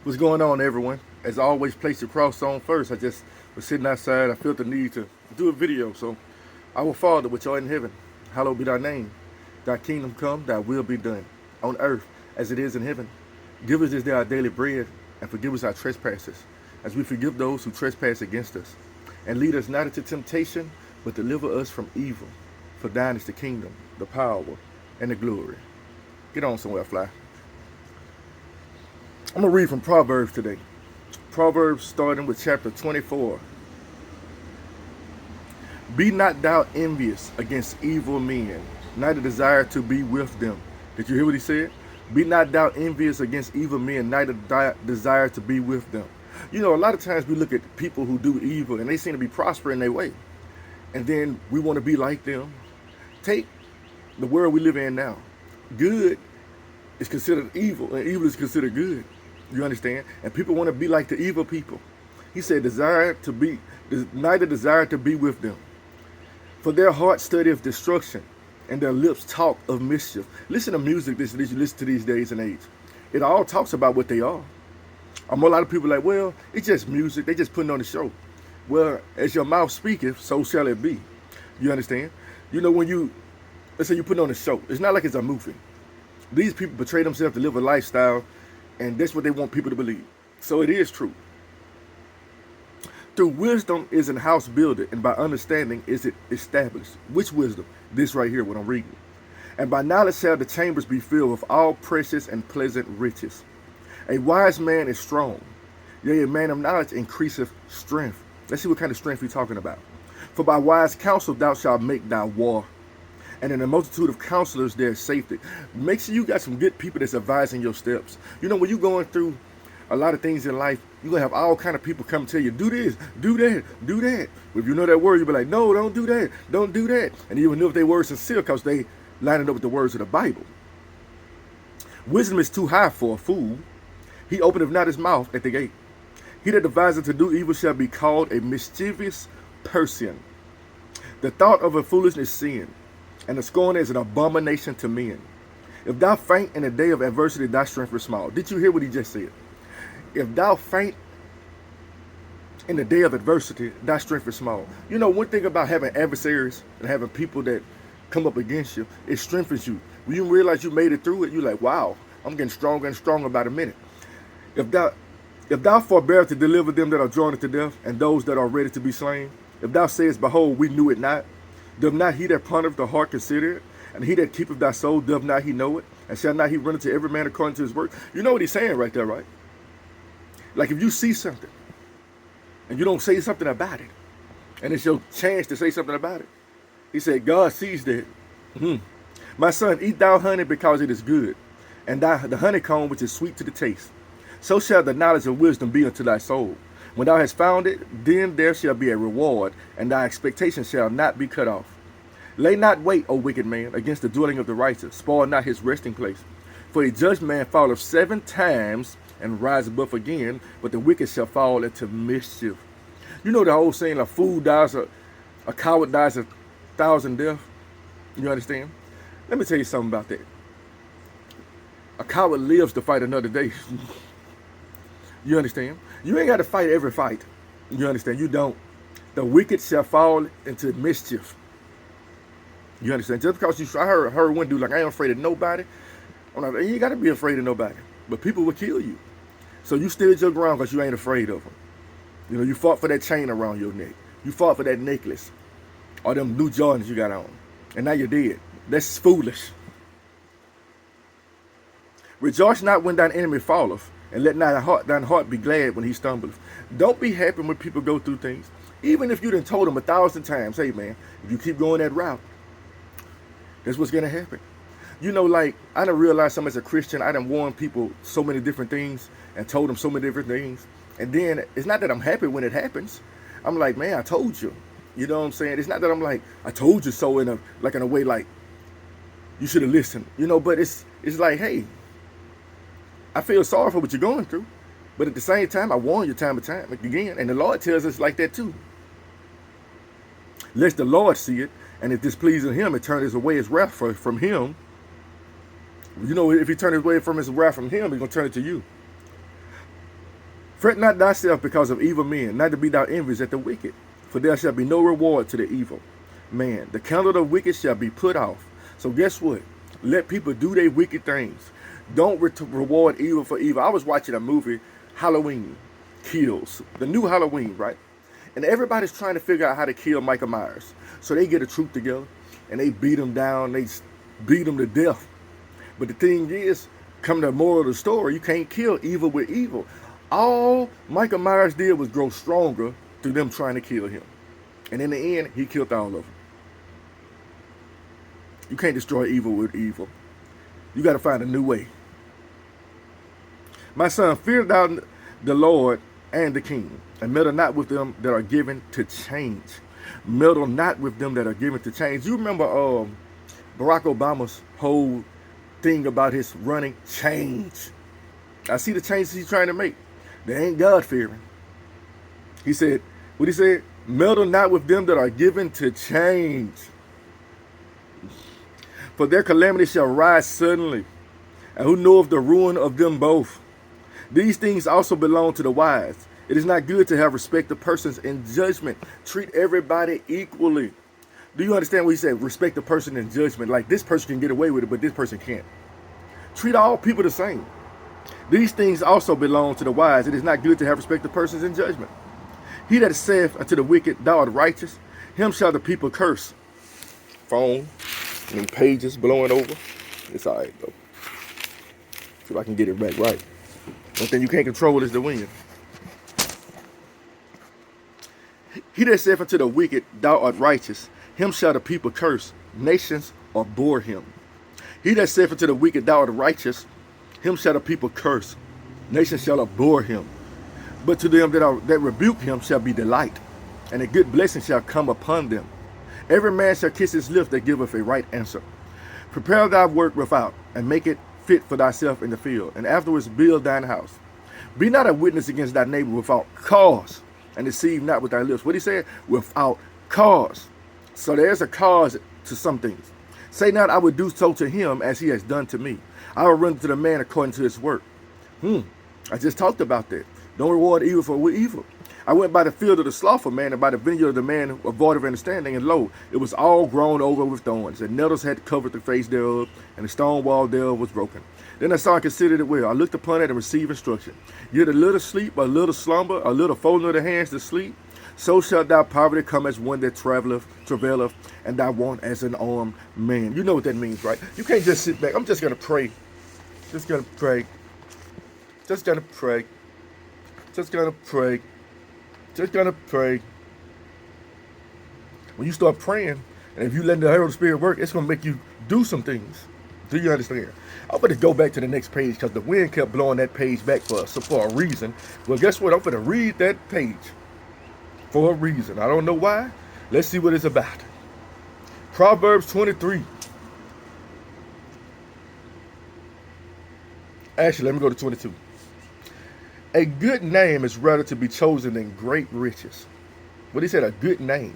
What's going on, everyone? As always, place your cross on first. I just was sitting outside. I felt the need to do a video. So, our Father, which art in heaven, hallowed be thy name. Thy kingdom come, thy will be done, on earth as it is in heaven. Give us this day our daily bread, and forgive us our trespasses, as we forgive those who trespass against us. And lead us not into temptation, but deliver us from evil. For thine is the kingdom, the power, and the glory. Get on somewhere, fly. I'm going to read from Proverbs today. Proverbs starting with chapter 24. Be not thou envious against evil men, neither desire to be with them. Did you hear what he said? Be not thou envious against evil men, neither desire to be with them. You know, a lot of times we look at people who do evil and they seem to be prospering their way. And then we want to be like them. Take the world we live in now. Good is considered evil and evil is considered good. You understand? And people want to be like the evil people. He said, neither desire to be with them. For their heart studieth destruction, and their lips talk of mischief. Listen to music that you listen to these days and age. It all talks about what they are. A lot of people are like, well, it's just music. They just putting on a show. Well, as your mouth speaketh, so shall it be. You understand? You know, let's say you put on a show. It's not like it's a movie. These people portray themselves to live a lifestyle, and that's what they want people to believe. So it is true. Through wisdom is an house builded, and by understanding is it established. Which wisdom? This right here, what I'm reading. And by knowledge shall the chambers be filled with all precious and pleasant riches. A wise man is strong. Yea, a man of knowledge increaseth strength. Let's see what kind of strength he's talking about. For by wise counsel thou shalt make thy war, and in a multitude of counselors there is safety. Make sure you got some good people that's advising your steps. You know, when you're going through a lot of things in life, you're going to have all kind of people come tell you, do this, do that, do that. If you know that word, you'll be like, no, don't do that, don't do that. And even if they words sincere, because they line it up with the words of the Bible. Wisdom is too high for a fool. He openeth not his mouth at the gate. He that deviseth to do evil shall be called a mischievous person. The thought of a foolishness is sin, and the scorn is an abomination to men. If thou faint in the day of adversity, thy strength is small. Did you hear what he just said? If thou faint in the day of adversity, thy strength is small. You know, one thing about having adversaries and having people that come up against you, it strengthens you. When you realize you made it through it, you're like, wow, I'm getting stronger and stronger by the minute. If thou forbear to deliver them that are drawn unto death, and those that are ready to be slain, if thou sayest, behold, we knew it not, doth not he that pondereth the heart consider it? And he that keepeth thy soul, doth not he know it? And shall not he run unto every man according to his work? You know what he's saying right there, right? Like if you see something, and you don't say something about it, and it's your chance to say something about it. He said, God sees that. My son, eat thou honey because it is good, and the honeycomb which is sweet to the taste. So shall the knowledge of wisdom be unto thy soul. When thou hast found it, then there shall be a reward, and thy expectation shall not be cut off. Lay not wait, O wicked man, against the dwelling of the righteous. Spoil not his resting place. For a just man falleth 7 times and riseth up again, but the wicked shall fall into mischief. You know the whole saying, a fool dies, a coward dies 1,000 deaths. You understand? Let me tell you something about that. A coward lives to fight another day. You understand? You ain't got to fight every fight. You understand? You don't. The wicked shall fall into mischief. You understand? Just because I heard one dude like, I ain't afraid of nobody. I'm like, you ain't got to be afraid of nobody. But people will kill you. So you stood your ground because you ain't afraid of them. You know, you fought for that chain around your neck. You fought for that necklace. Or them new Jordans you got on. And now you're dead. That's foolish. Rejoice not when thine enemy falleth, and let not thine heart be glad when he stumbleth. Don't be happy when people go through things. Even if you done told them 1,000 times, hey man, if you keep going that route, that's what's going to happen. You know, like, I done realized something as a Christian. I done warned people so many different things and told them so many different things. And then it's not that I'm happy when it happens. I'm like, man, I told you. You know what I'm saying? It's not that I'm like, I told you so in a way like you should have listened. You know, but it's like, hey, I feel sorry for what you're going through. But at the same time, I warn you time and time again. And the Lord tells us like that too. Lest the Lord see it, and if displeasing him, it turn away his wrath from him. You know, if he turn away from his wrath from him, he's going to turn it to you. Fret not thyself because of evil men, neither be thou envious at the wicked, for there shall be no reward to the evil man. The candle of the wicked shall be put off. So guess what? Let people do their wicked things. Don't reward evil for evil. I was watching a movie, Halloween Kills, the new Halloween, right? And everybody's trying to figure out how to kill Michael Myers. So they get a troop together and they beat him down. They beat him to death. But the thing is, come to the moral of the story, you can't kill evil with evil. All Michael Myers did was grow stronger through them trying to kill him. And in the end, he killed all of them. You can't destroy evil with evil. You got to find a new way. My son, fear thou the Lord and the king, and meddle not with them that are given to change. Meddle not with them that are given to change. You remember Barack Obama's whole thing about his running? Change. I see the changes he's trying to make. They ain't God-fearing. He said, what he said? Meddle not with them that are given to change. For their calamity shall rise suddenly, and who knoweth the ruin of them both? These things also belong to the wise. It is not good to have respect of persons in judgment. Treat everybody equally. Do you understand what he said? Respect the person in judgment. Like this person can get away with it, but this person can't. Treat all people the same. These things also belong to the wise. It is not good to have respect of persons in judgment. He that saith unto the wicked, thou art righteous, him shall the people curse. Phone and pages blowing over. It's all right though. See if I can get it back right. One thing you can't control is the wind. He that saith unto the wicked, thou art righteous, him shall the people curse. Nations abhor him. He that saith unto the wicked, thou art righteous, him shall the people curse. Nations shall abhor him. But to them that rebuke him shall be delight, and a good blessing shall come upon them. Every man shall kiss his lips that giveth a right answer. Prepare thy work without, and make it fit for thyself in the field, and afterwards build thine house. Be not a witness against thy neighbor without cause, and deceive not with thy lips. What he said? Without cause. So there's a cause to some things. Say not, I would do so to him as he has done to me. I will render to the man according to his work. I just talked about that. Don't reward evil for evil. I went by the field of the slothful man, and by the vineyard of the man of void of understanding, and lo, it was all grown over with thorns, and nettles had covered the face thereof, and the stone wall thereof was broken. Then I saw and considered it well. I looked upon it and received instruction. Yet a little sleep, a little slumber, a little folding of the hands to sleep, so shall thy poverty come as one that travaileth, and thy want as an armed man. You know what that means, right? You can't just sit back. I'm just going to pray. Just going to pray. Just going to pray. Just going to pray. Just going to pray. When you start praying, and if you let the Holy Spirit work, it's going to make you do some things. Do you understand? I'm going to go back to the next page because the wind kept blowing that page back for us. So for a reason. Well, guess what? I'm going to read that page for a reason. I don't know why. Let's see what it's about. Proverbs 23. Actually, let me go to 22. A good name is rather to be chosen than great riches. What he said, a good name.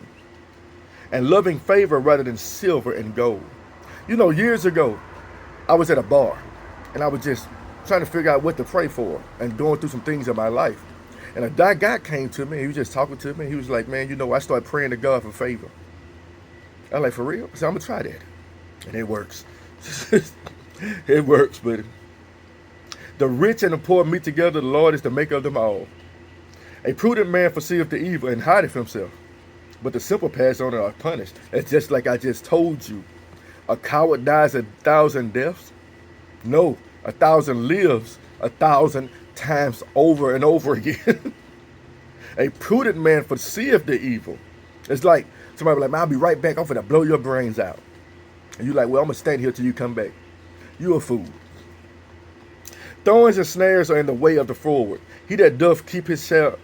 And loving favor rather than silver and gold. You know, years ago, I was at a bar, and I was just trying to figure out what to pray for and going through some things in my life. And a guy came to me, he was just talking to me. He was like, man, you know, I started praying to God for favor. I was like, for real? I said, I'm going to try that. And it works. It works, buddy. The rich and the poor meet together, the Lord is the maker of them all. A prudent man foreseeth the evil and hideth himself, but the simple pass on and are punished. It's just like I just told you. A coward dies 1,000 deaths. No, 1,000 lives 1,000 times over and over again. A prudent man foreseeth the evil. It's like somebody be like, man, I'll be right back. I'm finna blow your brains out. And you're like, well, I'm gonna stand here till you come back. You a fool. Thorns and snares are in the way of the forward. He that doth keep his shall.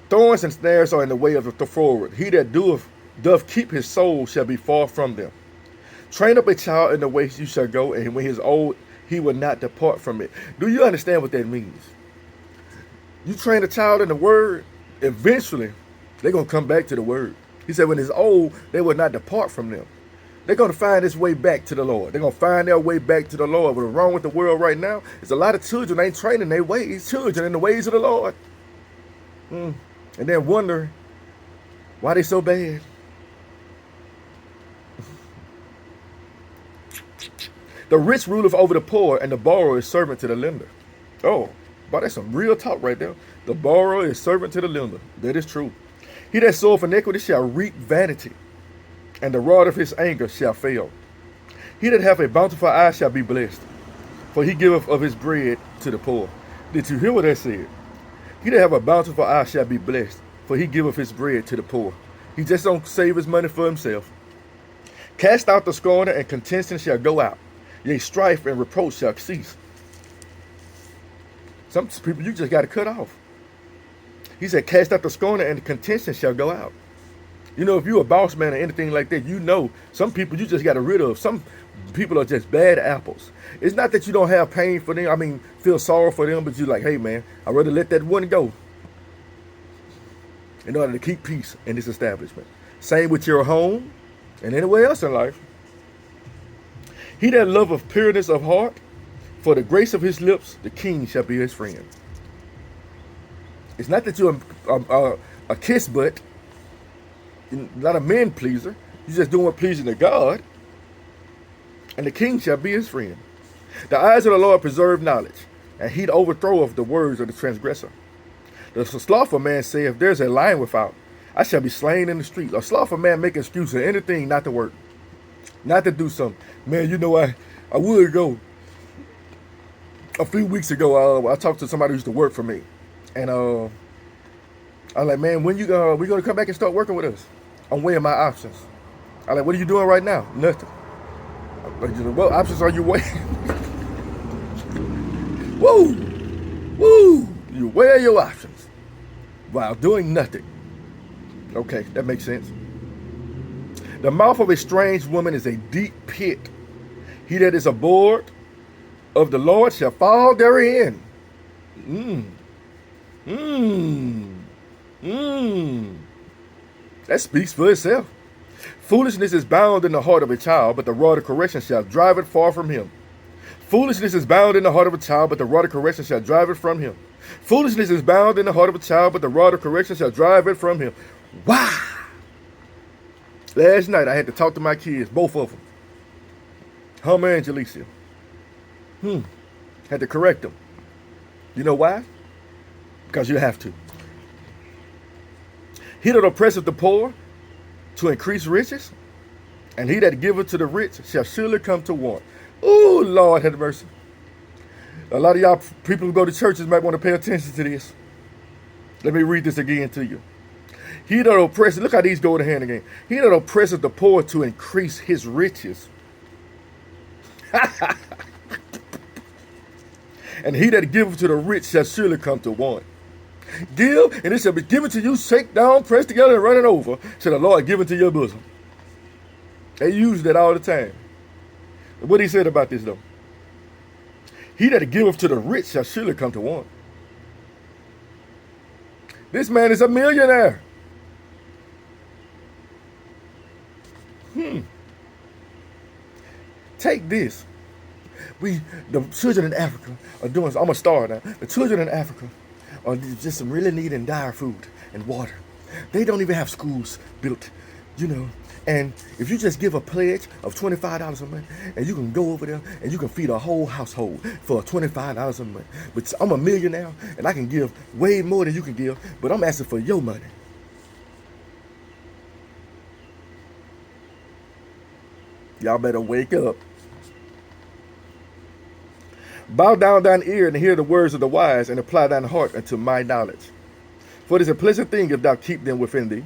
Thorns and snares are in the way of the forward. He that doth keep his soul shall be far from them. Train up a child in the way you shall go, and when he is old, he will not depart from it. Do you understand what that means? You train a child in the word, eventually they're going to come back to the word. He said when it's old, they will not depart from them. They're going to find this way back to the Lord. They're going to find their way back to the Lord. What's wrong with the world right now is a lot of children ain't training their ways, children in the ways of the Lord. And then wonder why they so bad. The rich ruleth over the poor, and the borrower is servant to the lender. Oh, but that's some real talk right there. The borrower is servant to the lender. That is true. He that soweth iniquity shall reap vanity, and the rod of his anger shall fail. He that hath a bountiful eye shall be blessed, for he giveth of his bread to the poor. Did you hear what that said? He that have a bountiful eye shall be blessed, for he giveth his bread to the poor. He just don't save his money for himself. Cast out the scorner, and contention shall go out. Yea, strife and reproach shall cease. Some people you just got to cut off. He said, cast out the scorner, and the contention shall go out. You know, if you're a boss man or anything like that, you know some people you just got to rid of. Some people are just bad apples. It's not that you don't have pain for them. I mean, feel sorry for them, but you're like, hey, man, I'd rather let that one go in order to keep peace in this establishment. Same with your home and anywhere else in life. He that loveth pureness of heart, for the grace of his lips, the king shall be his friend. It's not that you're a kiss butt, not a man pleaser. You're just doing what pleasing to God, and the king shall be his friend. The eyes of the Lord preserve knowledge, and he overthroweth the words of the transgressor. The slothful man saith, there's a lion without, I shall be slain in the street. A slothful man make excuse for anything not to work, not to do something. Man, you know, I would go. A few weeks ago, I talked to somebody who used to work for me, and I was like, man, when we gonna come back and start working with us? I'm weighing my options. I'm like, what are you doing right now? Nothing. Like, what options are you weighing? Woo! Woo! You weigh your options while doing nothing. Okay, that makes sense. The mouth of a strange woman is a deep pit. He that is abhorred of the Lord shall fall therein. That speaks for itself. Foolishness is bound in the heart of a child, but the rod of correction shall drive it far from him. Foolishness is bound in the heart of a child, but the rod of correction shall drive it from him. Foolishness is bound in the heart of a child, but the rod of correction shall drive it from him. Wow! Last night I had to talk to my kids, both of them. Hummer and Jalecia. Had to correct them. You know why? Because you have to. He that oppresseth the poor to increase riches, and he that giveth to the rich shall surely come to want. Oh, Lord have mercy. A lot of y'all people who go to churches might want to pay attention to this. Let me read this again to you. He that oppresseth, look how these go to hand again. He that oppresseth the poor to increase his riches. And he that giveth to the rich shall surely come to want. Give, and it shall be given to you, shake down, pressed together, and running over, shall the Lord give into your bosom. They use that all the time. What he said about this, though? He that giveth to the rich shall surely come to want. This man is a millionaire. Take this. The children in Africa are doing, I'm a star now. The children in Africa are just some really needing dire food and water. They don't even have schools built, you know. And if you just give a pledge of $25 a month, and you can go over there and you can feed a whole household for $25 a month. But I'm a millionaire and I can give way more than you can give, but I'm asking for your money. Y'all better wake up. Bow down thine ear and hear the words of the wise, and apply thine heart unto my knowledge. For it is a pleasant thing if thou keep them within thee.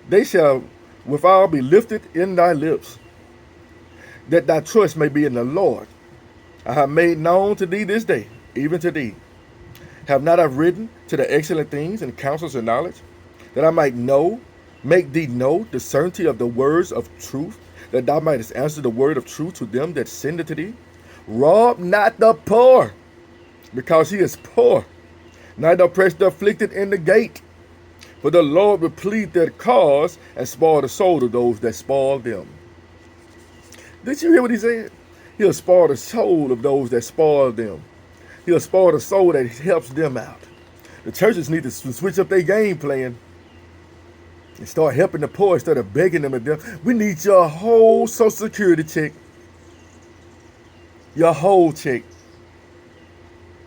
They shall withal be lifted in thy lips, that thy trust may be in the Lord. I have made known to thee this day, even to thee. Have not I written to the excellent things and counsels of knowledge, that I might know, make thee know the certainty of the words of truth, that thou mightest answer the word of truth to them that send it to thee? Rob not the poor, because he is poor, neither oppress the afflicted in the gate. For the Lord will plead their cause and spoil the soul of those that spoil them. Did you hear what he said? He'll spoil the soul of those that spoil them. He'll spoil the soul that helps them out. The churches need to switch up their game plan and start helping the poor instead of begging them to them. We need your whole Social Security check. Your whole check.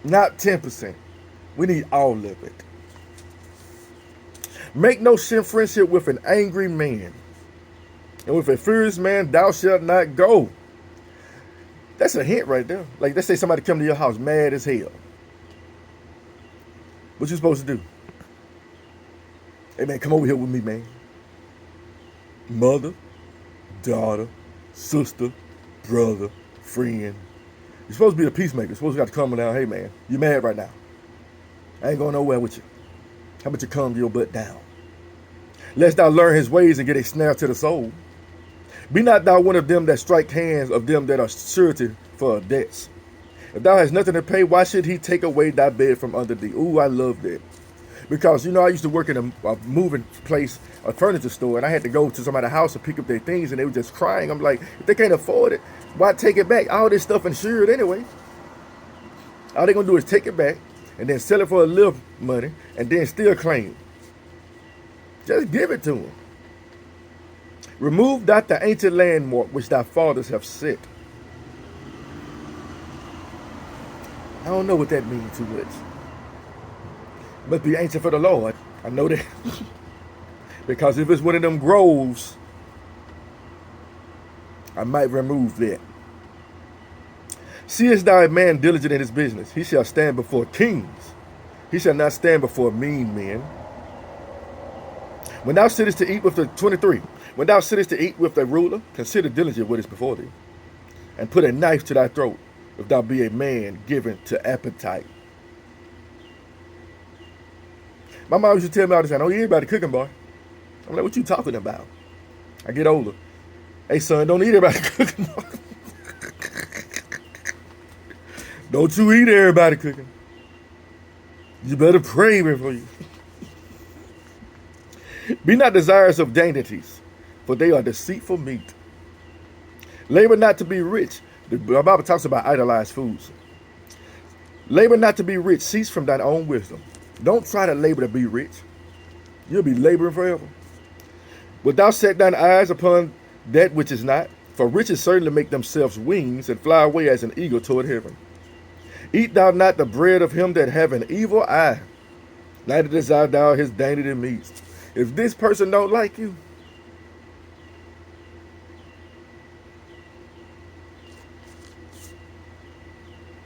Not 10%. We need all of it. Make no friendship with an angry man. And with a furious man, thou shalt not go. That's a hint right there. Like, let's say somebody come to your house mad as hell. What you supposed to do? Hey, man, come over here with me, man. Mother, daughter, sister, brother, friend. You're supposed to be a peacemaker. You're supposed to got to come down. Hey, man, you mad right now. I ain't going nowhere with you. How about you calm your butt down? Lest thou learn his ways and get a snare to the soul. Be not thou one of them that strike hands of them that are surety for debts. If thou hast nothing to pay, why should he take away thy bed from under thee? Ooh, I love that. Because, I used to work in a moving place, a furniture store, and I had to go to somebody's house to pick up their things, and they were just crying. I'm like, if they can't afford it, why take it back? All this stuff insured anyway. All they're going to do is take it back and then sell it for a little money and then still claim. Just give it to them. Remove not the ancient landmark which thy fathers have set. I don't know what that means too much. Must be ancient for the Lord. I know that. Because if it's one of them groves, I might remove that. Seest thou a man diligent in his business? He shall stand before kings. He shall not stand before mean men. When thou sittest to eat with the 23, when thou sittest to eat with a ruler, consider diligent what is before thee, and put a knife to thy throat, if thou be a man given to appetite. My mom used to tell me all the time, don't eat everybody cooking, boy. I'm like, what you talking about? I get older. Hey, son, don't eat everybody cooking, boy. Don't you eat everybody cooking. You better pray before you. Be not desirous of dainties, for they are deceitful meat. Labor not to be rich. The Bible talks about idolized foods. Labor not to be rich. Cease from thine own wisdom. Don't try to labor to be rich. You'll be laboring forever. Wilt thou set thine eyes upon that which is not? For riches certainly make themselves wings and fly away as an eagle toward heaven. Eat thou not the bread of him that have an evil eye, neither desire thou his dainty meats. If this person don't like you,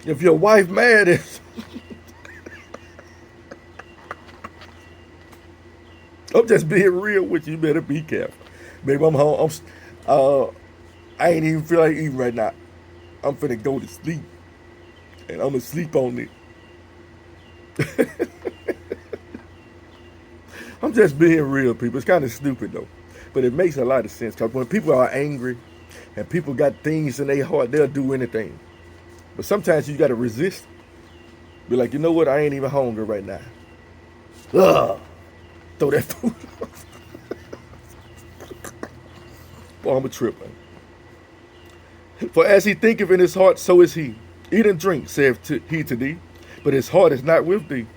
if your wife mad at I'm just being real with you. You better be careful. Baby, I'm home. I ain't even feel like eating right now. I'm finna go to sleep. And I'm gonna sleep on it. I'm just being real, people. It's kind of stupid, though. But it makes a lot of sense. Because when people are angry and people got things in their heart, they'll do anything. But sometimes you got to resist. Be like, you know what? I ain't even hungry right now. Ugh. Throw that food off. Boy, I'm a trip, man. For as he thinketh in his heart, so is he. Eat and drink, saith he to thee, but his heart is not with thee.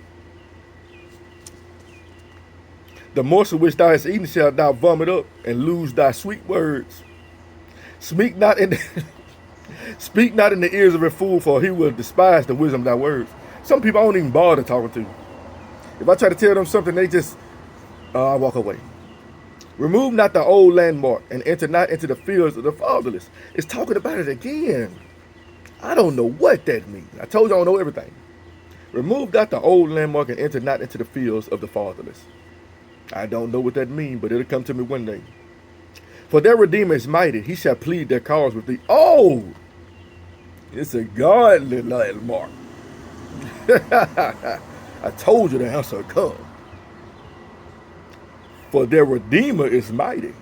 The morsel which thou hast eaten shalt thou vomit up, and lose thy sweet words. Speak not in the ears of a fool, for he will despise the wisdom of thy words. Some people I don't even bother talking to. If I try to tell them something, they just, I walk away. Remove not the old landmark, and enter not into the fields of the fatherless. It's talking about it again. I don't know what that means. I told you I don't know everything. Remove not the old landmark, and enter not into the fields of the fatherless. I don't know what that means, but it'll come to me one day. For their Redeemer is mighty. He shall plead their cause with thee. Oh, it's a godly landmark. I told you the answer would come. For their Redeemer is mighty.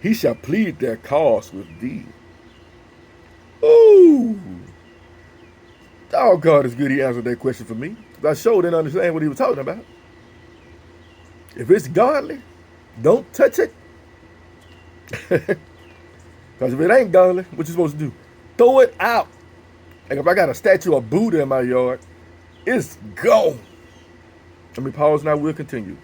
He shall plead their cause with thee. Ooh. Oh, God is good. He answered that question for me. I sure didn't understand what he was talking about. If it's godly, don't touch it. Because if it ain't godly, what you supposed to do? Throw it out. Like if I got a statue of Buddha in my yard, It's gone. Let me pause now. We'll continue.